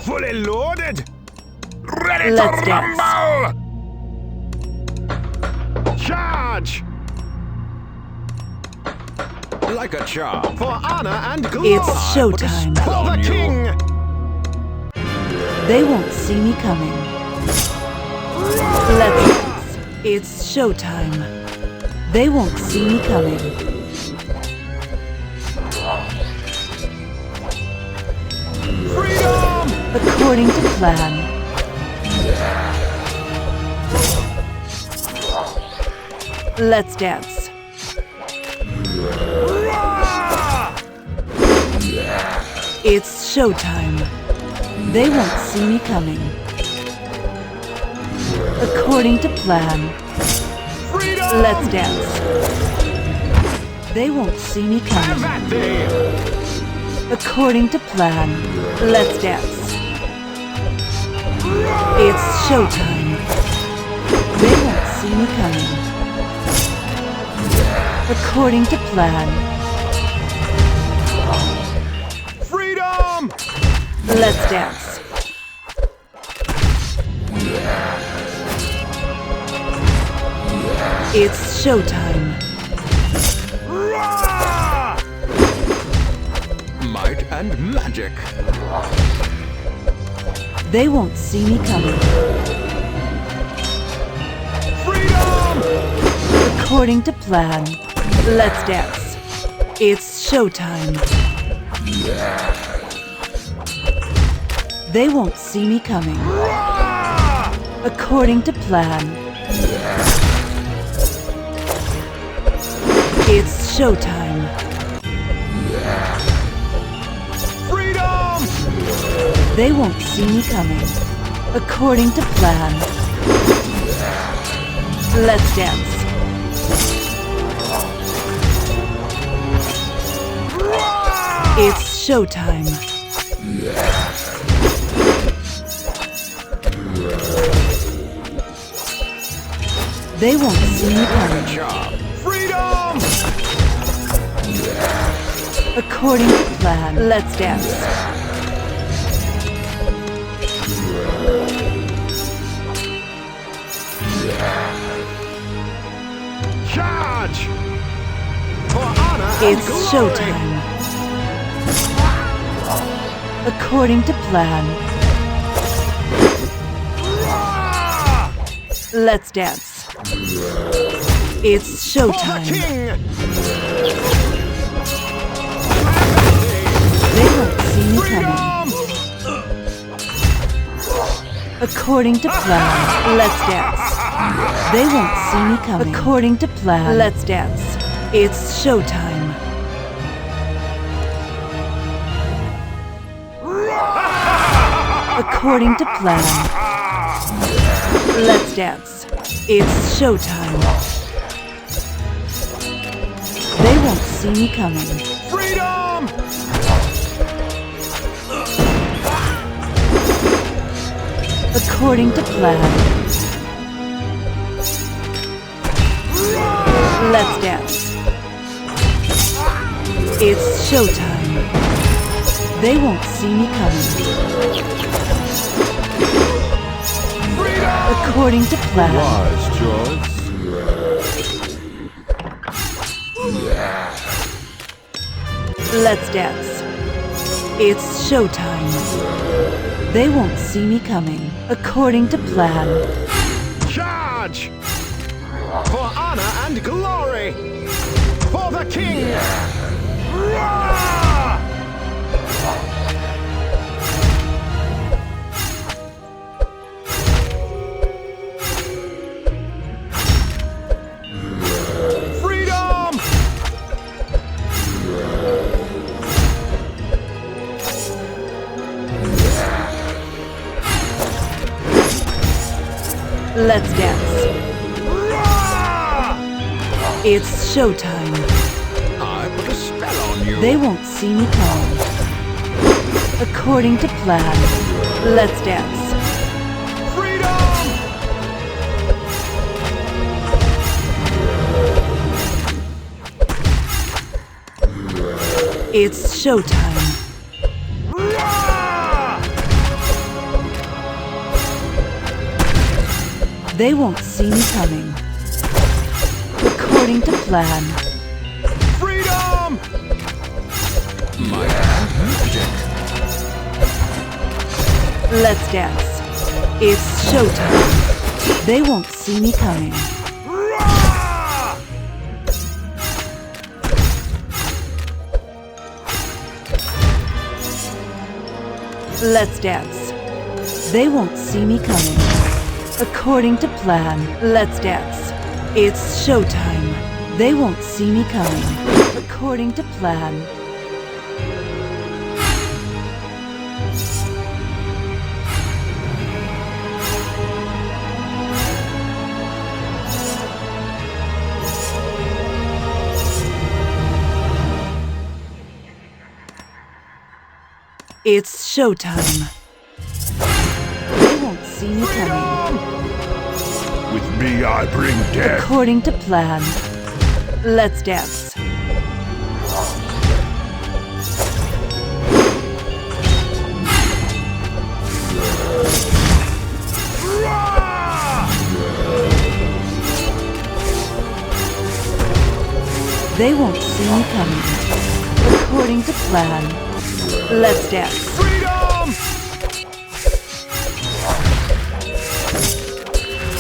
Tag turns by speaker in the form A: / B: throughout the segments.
A: Fully loaded. Ready
B: Let's
A: to
B: dance.
A: rumble. Charge. Like a charm. For honor and glory.
B: It's showtime.
A: For the king.
B: They won't see me coming. Let's dance. It's showtime. They won't see me coming.
A: Freedom.
B: According to plan. Let's dance. It's showtime. They won't see me coming. According to plan.
A: Freedom.
B: Let's dance. They won't see me
A: Have
B: coming.
A: at thee.
B: According to plan. Let's dance. It's showtime. They won't see me coming. According to plan.
A: Freedom.
B: Let's dance. It's showtime.
A: Might and magic.
B: They won't see me coming.
A: Freedom.
B: According to plan. Let's dance. It's showtime. They won't see me coming. According to plan. It's showtime.
A: Freedom.
B: They won't see me coming. According to plan. Let's dance. It's showtime. They won't see me coming.
A: Freedom.
B: According to plan. Let's dance.
A: Charge. For honor and
B: It's
A: glory.
B: showtime. According to plan. Let's dance. It's
A: For the
B: showtime.
A: king.
B: They won't see me coming.
A: Freedom.
B: According to plan. Let's dance. They won't see me coming. According to plan. Let's dance. It's showtime. According to plan. Let's dance. It's showtime. They won't see me coming.
A: Freedom.
B: According to plan. Let's dance. It's showtime. They won't see me coming. According to plan.
A: Wise choice.
B: Let's dance. It's showtime. They won't see me coming. According to plan.
A: Charge. For honor and glory. For the king. Freedom.
B: Let's dance. It's showtime.
A: I put a spell on you.
B: They won't see me coming. According to plan. Let's dance.
A: Freedom.
B: It's showtime. They won't see me coming. According to plan.
A: Freedom! My magic.
B: Let's dance. It's showtime. They won't see me coming.
A: Rah!
B: Let's dance. They won't see me coming. According to plan. Let's dance. It's showtime. They won't see me coming. According to plan. It's showtime. They won't see me coming.
A: With me, I bring death.
B: According to plan. Let's dance.
A: Rah!
B: They won't see me coming. According to plan. Let's dance.
A: Freedom!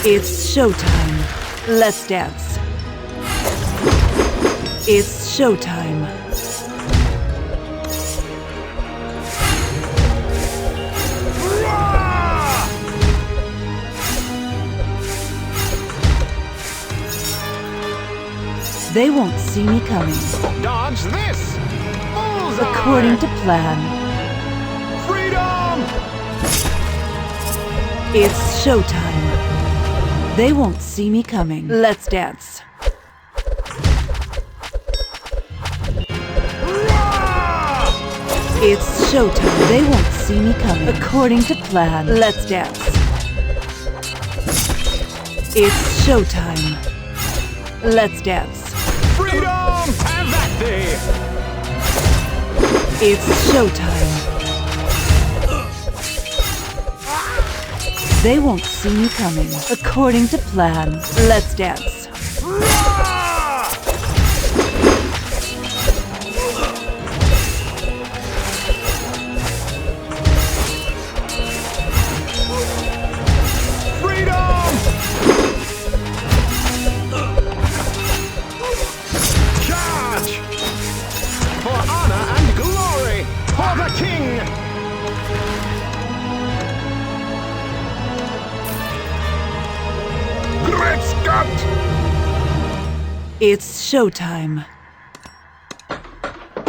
B: It's showtime. Let's dance. It's showtime.
A: Rah!
B: They won't see me coming.
A: Dodge this! Bullseye!
B: According to plan.
A: Freedom!
B: It's showtime. They won't see me coming. Let's dance.
A: Rah!
B: It's showtime. They won't see me coming. According to plan. Let's dance. It's showtime. Let's dance.
A: Freedom! Have that day!
B: It's showtime. They won't see me coming. According to plan. Let's dance.
A: Rah! Freedom! Charge! For honor and glory! For the king! Great Scott!
B: It's showtime.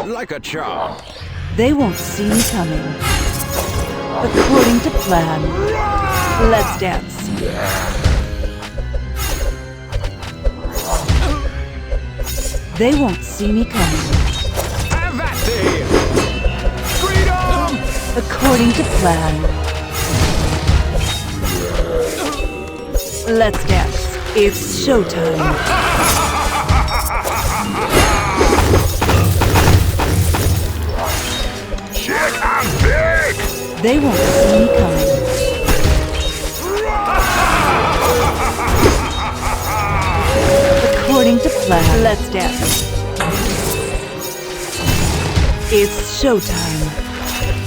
A: Like a charm.
B: They won't see me coming. According to plan. Let's dance. They won't see me coming.
A: Have that day! Freedom!
B: According to plan. Let's dance. It's showtime.
A: Shit, I'm big!
B: They won't see me coming. According to plan. Let's dance. It's showtime.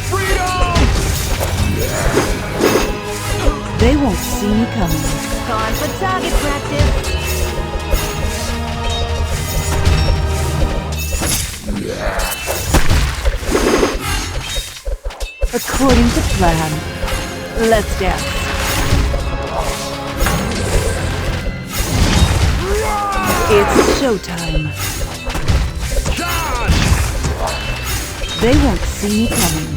A: Freedom!
B: They won't see me coming.
C: Time for target practice.
B: According to plan. Let's dance. It's showtime.
A: Charge!
B: They won't see me coming.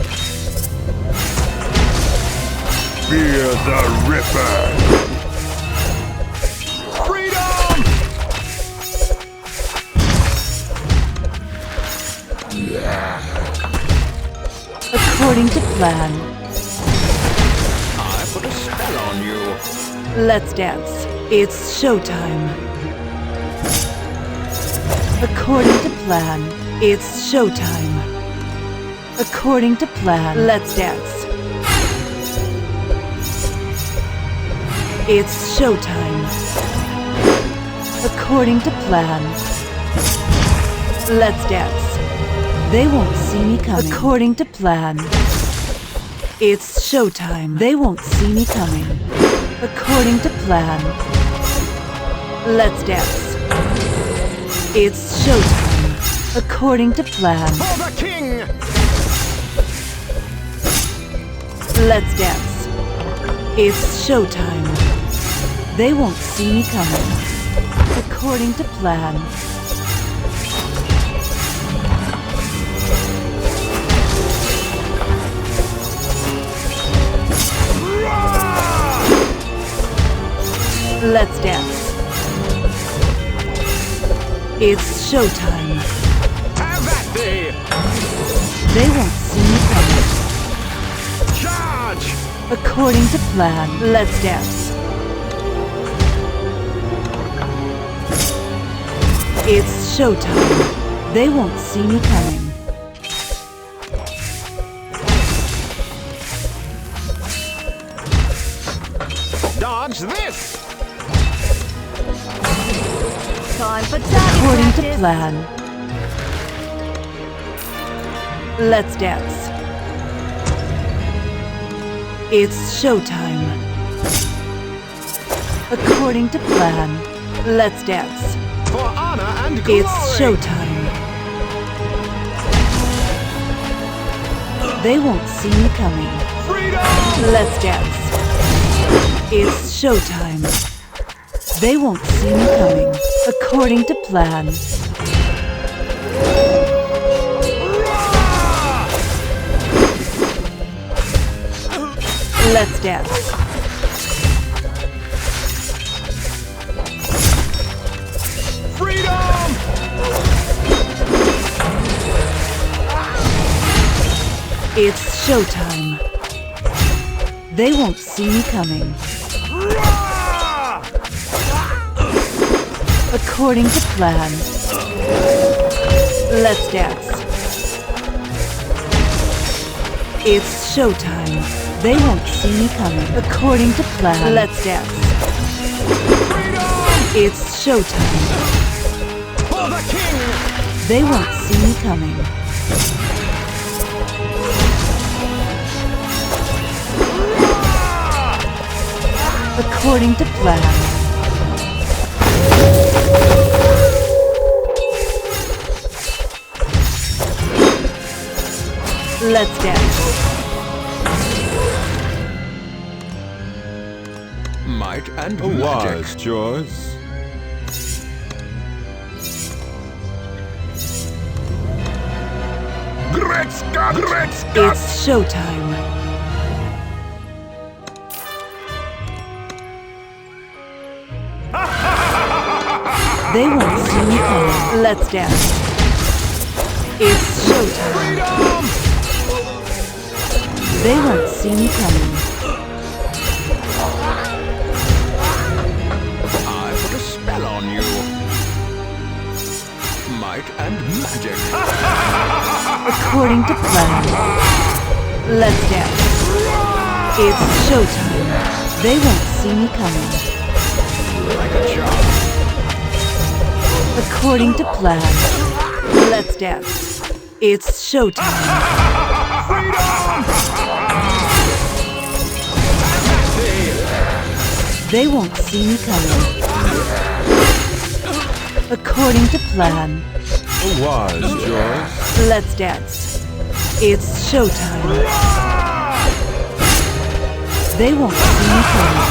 A: Fear the Ripper! Freedom!
B: According to plan.
A: I put a spell on you.
B: Let's dance. It's showtime. According to plan. It's showtime. According to plan. Let's dance. It's showtime. According to plan. Let's dance. They won't see me coming. According to plan. It's showtime. They won't see me coming. According to plan. Let's dance. It's showtime. According to plan.
A: For the king!
B: Let's dance. It's showtime. They won't see me coming. According to plan. Let's dance. It's showtime.
A: Have at thee!
B: They won't see me coming.
A: Charge!
B: According to plan. Let's dance. It's showtime. They won't see me coming.
A: Dodge this!
C: Time for target
B: According to
C: practice.
B: plan. Let's dance. It's showtime. According to plan. Let's dance.
A: For honor and glory!
B: It's showtime. They won't see me coming.
A: Freedom!
B: Let's dance. It's showtime. They won't see me coming. According to plan. Let's dance.
A: Freedom!
B: It's showtime. They won't see me coming. According to plan. Let's dance. It's showtime. They won't see me coming. According to plan. Let's dance. It's showtime.
A: For the king!
B: They won't see me coming. According to plan. Let's dance.
A: Might and
D: A
A: magic.
D: wise choice.
A: Gretzka! Gretzka!
B: It's showtime. They won't see me coming. Let's dance. It's showtime.
A: Freedom!
B: They won't see me coming.
A: I put a spell on you. Might and magic.
B: According to plan. Let's dance. It's showtime. They won't see me coming.
A: Like a charm.
B: According to plan. Let's dance. It's showtime.
A: Freedom!
B: They won't see me coming. According to plan.
D: A wise choice.
B: Let's dance. It's showtime. They won't see me coming.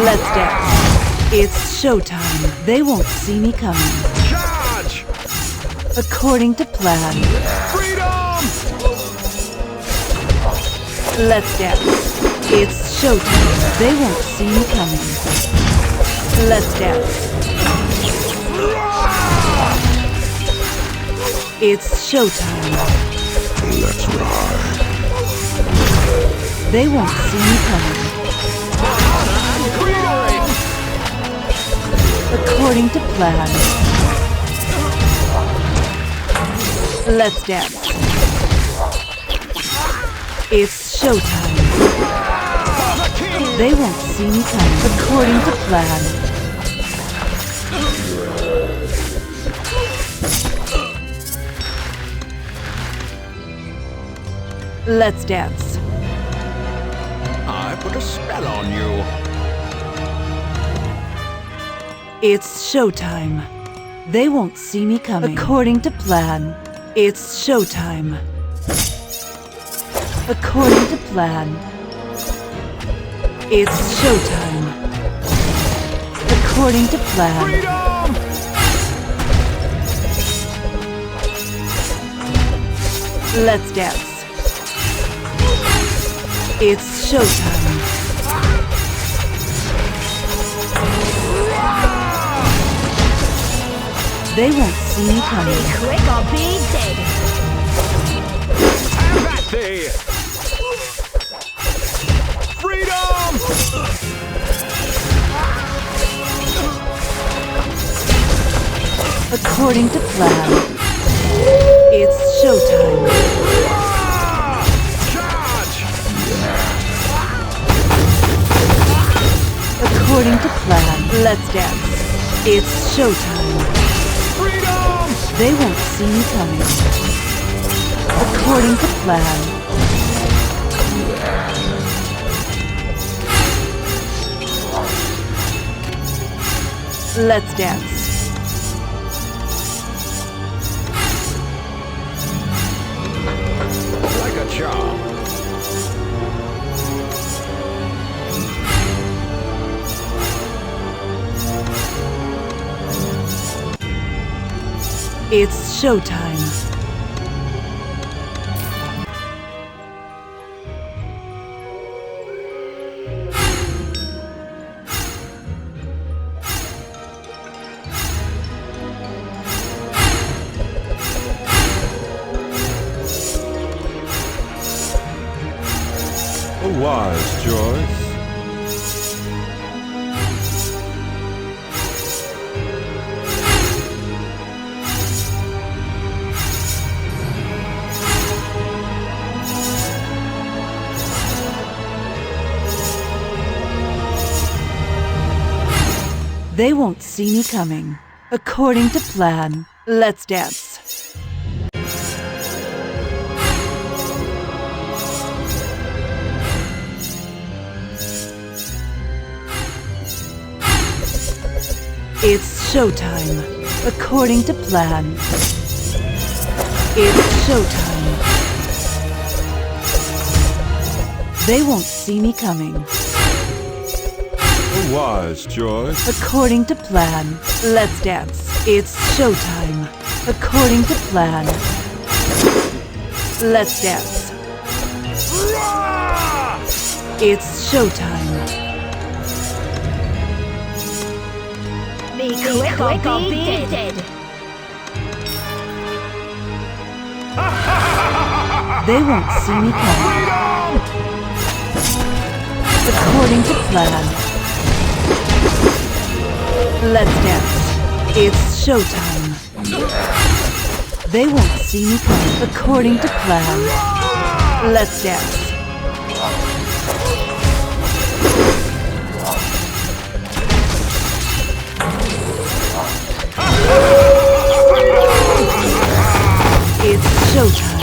B: Let's dance. It's showtime. They won't see me coming.
A: Charge!
B: According to plan.
A: Freedom!
B: Let's dance. It's showtime. They won't see me coming. Let's dance. It's showtime.
D: Let's ride.
B: They won't see me coming.
A: Freedom!
B: According to plan. Let's dance. It's showtime.
A: For the king!
B: They won't see me coming. According to plan. Let's dance.
A: I put a spell on you.
B: It's showtime. They won't see me coming. According to plan. It's showtime. According to plan. It's showtime. According to plan.
A: Freedom!
B: Let's dance. It's showtime. They won't see me coming.
C: Quick or be dead.
A: Have at thee! Freedom!
B: According to plan. It's showtime.
A: Charge!
B: According to plan. Let's dance. It's showtime.
A: Freedom!
B: They won't see me coming. According to plan. Let's dance.
A: Like a charm.
B: It's showtime.
D: A wise choice.
B: They won't see me coming. According to plan. Let's dance. It's showtime. According to plan. It's showtime. They won't see me coming.
D: A wise choice.
B: According to plan. Let's dance. It's showtime. According to plan. Let's dance. It's showtime.
C: Be quick or be dead.
B: They won't see me coming. According to plan. Let's dance. It's showtime. They won't see me coming. According to plan. Let's dance. It's showtime.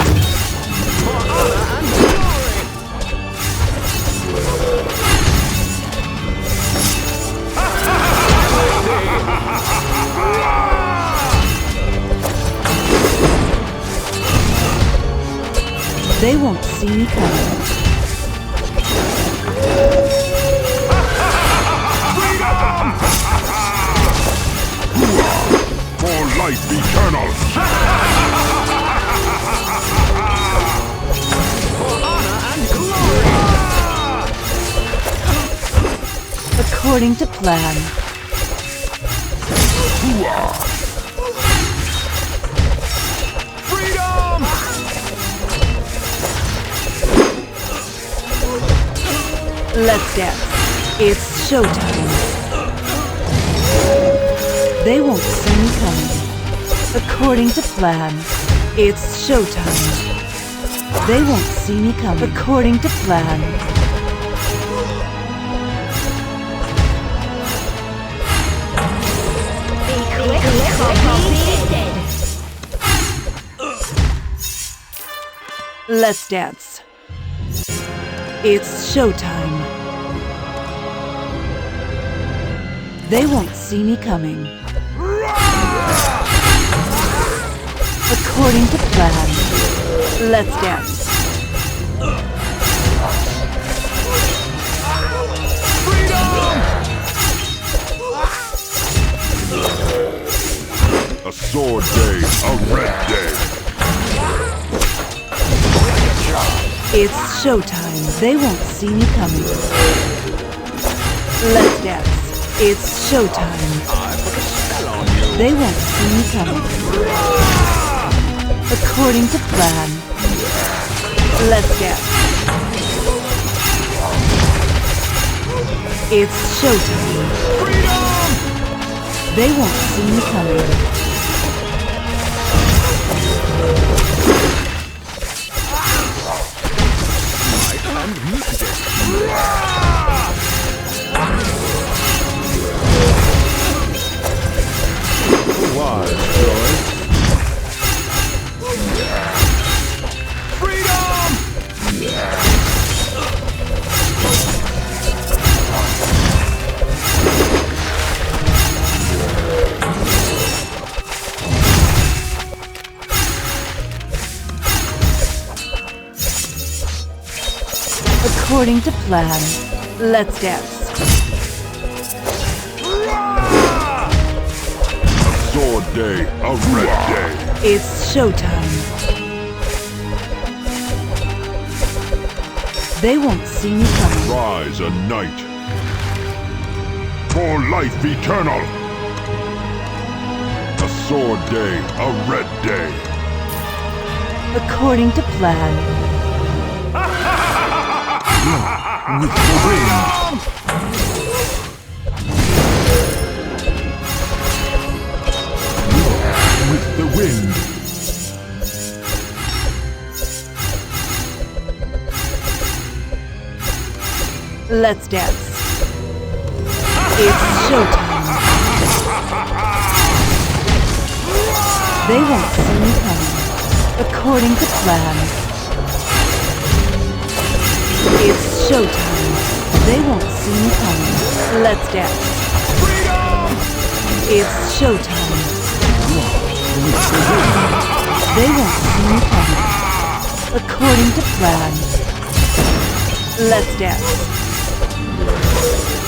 B: They won't see me coming.
D: For life eternal.
B: According to plan.
A: Freedom!
B: Let's dance. It's showtime. They won't see me coming. According to plan. It's showtime. They won't see me coming. According to plan. Let's dance. It's showtime. They won't see me coming. According to plan. Let's dance.
D: A sword day, a red day.
B: It's showtime. They won't see me coming. Let's dance. It's showtime.
A: I put a spell on you.
B: They won't see me coming. According to plan. Let's dance. It's showtime. They won't see me coming.
D: Wise choice.
B: According to plan. Let's dance.
D: Sword day, a red day.
B: It's showtime. They won't see me coming.
D: Rise a knight. For life eternal. A sword day, a red day.
B: According to plan.
D: With the wind. With the wind.
B: Let's dance. It's showtime. They won't see me coming. According to plan. It's showtime. They won't see me coming. Let's dance. It's showtime. They won't see me coming. According to plan. Let's dance.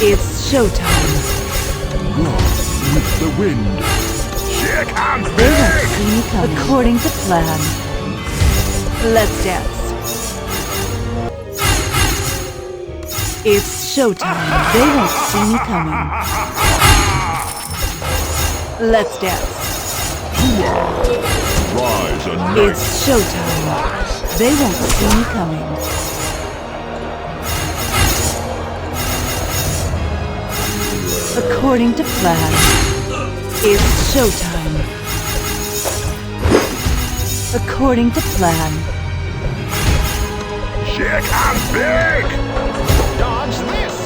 B: It's showtime.
D: With the wind. Here comes
B: They won't see me coming. According to plan. Let's dance. It's showtime. They won't see me coming. Let's dance.
D: Rise a knight.
B: It's showtime. They won't see me coming. According to plan. It's showtime. According to plan.
D: Here comes big.
A: Dodge this.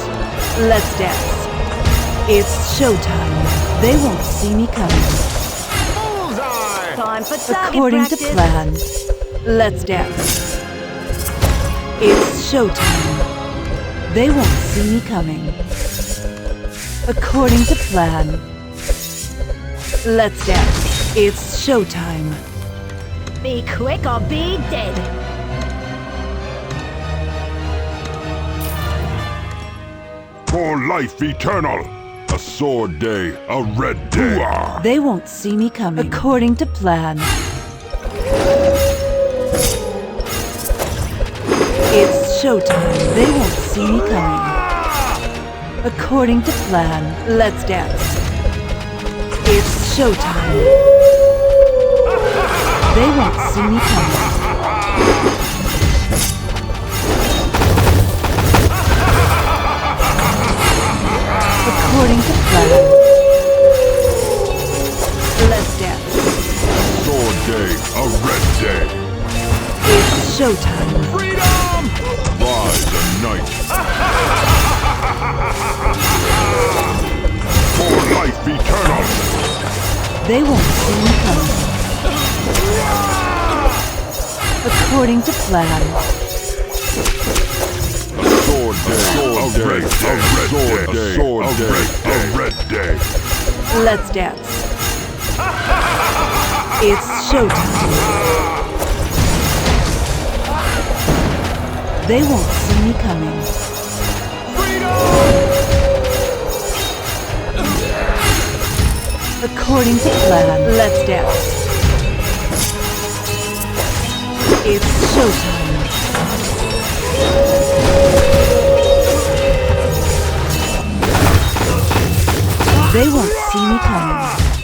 B: Let's dance. It's showtime. They won't see me coming.
A: Bullseye.
C: Time for target
B: According to
C: practice.
B: plan. Let's dance. It's showtime. They won't see me coming. According to plan. Let's dance. It's showtime.
C: Be quick or be dead.
D: For life eternal. A sword day, a red day.
B: They won't see me coming. According to plan. It's showtime. They won't see me coming. According to plan. Let's dance. It's showtime. They won't see me coming. According to plan. Let's dance.
D: Sword day, a red day.
B: It's showtime.
A: Freedom.
D: Rise a knight. For life eternal.
B: They won't see me coming. According to plan.
D: Sword day, a red day.
B: Let's dance. It's showtime. They won't see me coming. According to plan, let's dance. It's showtime. They won't see me coming.